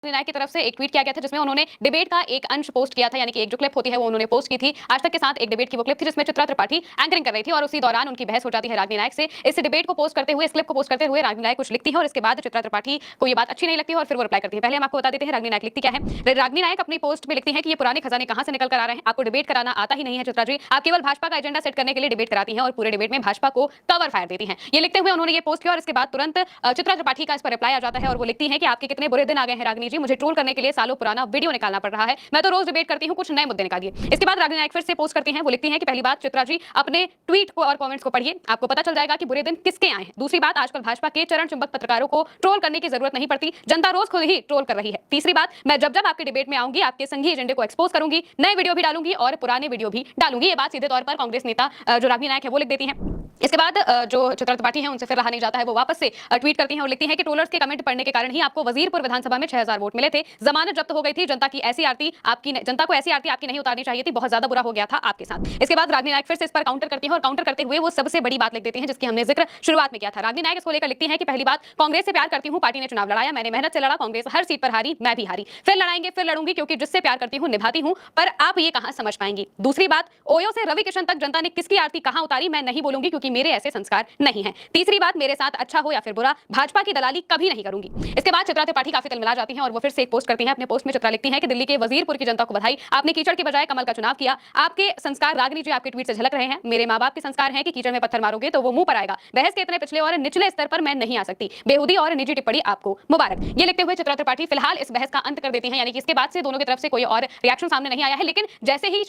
नायक की तरफ से एक ट्वीट किया गया था जिसमें उन्होंने डिबेट का एक अंश पोस्ट किया था, यानी कि एक जो क्लिप होती है वो उन्होंने पोस्ट की थी। आज तक के साथ एक डिबेट की वो क्लिप थी जिसमें चित्रा त्रिपाठी एंकरिंग कर रही थी और उसी दौरान उनकी बहस हो जाती है रागिनी नायक से। इस डिबेट को पोस्ट करते हुए, इस क्लिप को पोस्ट करते हुए रागिनी नायक कुछ लिखती है और इसके बाद चित्रा त्रिपाठी को ये बात अच्छी नहीं लगती है और फिर वो रिप्लाई करती है। पहले हम आपको बता देते हैं रागिनी नायक लिखती क्या है। रागिनी नायक अपनी पोस्ट में लिखती है कि ये पुराने खजाने कहां से निकल कर आ रहे हैं, आपको डिबेट कराना आता ही नहीं है चित्रा जी, आप केवल भाजपा का एजेंडा सेट करने के लिए डिबेट कराती हैं और पूरे डिबेट में भाजपा को कवर फायर देती हैं। ये लिखते हुए उन्होंने ये पोस्ट किया और इसके बाद तुरंत चित्रा त्रिपाठी का इस पर रिप्लाई आ जाता है और वो लिखती है कि आपके कितने बुरे दिन आ गए हैं रागिनी जी, मुझे ट्रोल करने के लिए सालों पुराना वीडियो निकालना पड़ रहा है, मैं तो रोज डिबेट करती हूं, कुछ नए मुद्दे निकालिए। इसके बाद रागिनी नायक फिर से पोस्ट करती हैं, वो लिखती हैं कि पहली बात चित्रा जी अपने ट्वीट को और कमेंट्स को पढ़िए, आपको पता चल जाएगा कि बुरे दिन किसके आए हैं। दूसरी बात, आजकल भाजपा के चरण चुंबक पत्रकारों को ट्रोल करने की जरूरत नहीं पड़ती, जनता रोज खुद ही ट्रोल कर रही है। तीसरी बात, मैं जब जब आपके डिबेट में आऊंगी आपके संघी एजेंडे को एक्सपोज करूंगी, नए वीडियो भी डालूंगी और पुराने वीडियो भी डालूंगी। ये बात सीधे तौर पर कांग्रेस नेता जो रागिनी नायक है वो लिख देती हैं। इसके बाद जो चित्रा त्रिपाठी है उनसे फिर रहा नहीं जाता है, वो वापस से ट्वीट करती हैं और लिखती हैं कि ट्रोलर्स के कमेंट पढ़ने के कारण ही आपको वजीरपुर विधानसभा में 6000 वोट मिले थे, जमानत जब्त हो गई थी, जनता को ऐसी आरती आपकी नहीं उतारनी चाहिए थी, बहुत ज्यादा बुरा हो गया था आपके साथ। इसके बाद रागिनी नायक फिर से इस पर काउंटर करती हैं और काउंटर करते हुए वो सबसे बड़ी बात लिख देती हैं जिसकी हमने जिक्र शुरुआत में किया था। रागिनी नायक इसको लेकर लिखती हैं कि पहली बात, कांग्रेस से प्यार करती हूं, पार्टी ने चुनाव लड़ाया, मैंने मेहनत से लड़ा, कांग्रेस हर सीट पर हारी, मैं भी हारी, फिर लड़ाएंगे, फिर लड़ूंगी, क्योंकि जिससे प्यार करती हूं निभाती हूं, पर आप ये कहां समझ पाएंगी। दूसरी बात, ओयो से रवि किशन तक जनता ने किसकी आरती कहां उतारी मैं नहीं बोलूंगी, क्योंकि मेरे ऐसे संस्कार नहीं है। तीसरी बात, मेरे साथ अच्छा हो या फिर बुरा, भाजपा की दलाली कभी नहीं करूंगी। इसके बाद चित्रा त्रिपाठी काफी तलमिला जाती हैं और वो फिर से एक पोस्ट करती हैं। अपने पोस्ट में चित्रा लिखती हैं कि दिल्ली के वजीरपुर की जनता को बधाई, आपने कीचड़ की बजाय कमल का चुनाव किया, आपके संस्कार रागिनी जी आपके ट्वीट से झलक रहे हैं। मेरे मां बाप के संस्कार हैं कि कीचड़ में पत्थर मारोगे तो वो मुंह पर आएगा, बहस के इतने पिछले और निचले स्तर पर मैं नहीं आ सकती, बेहूदी और निजी टिप्पणी आपको मुबारक। ये लिखते हुए चित्रा त्रिपाठी फिलहाल इस बहस का अंत कर देती हैं, यानी कि इसके बाद से दोनों की तरफ से कोई और रिएक्शन सामने नहीं आया है। लेकिन जैसे ही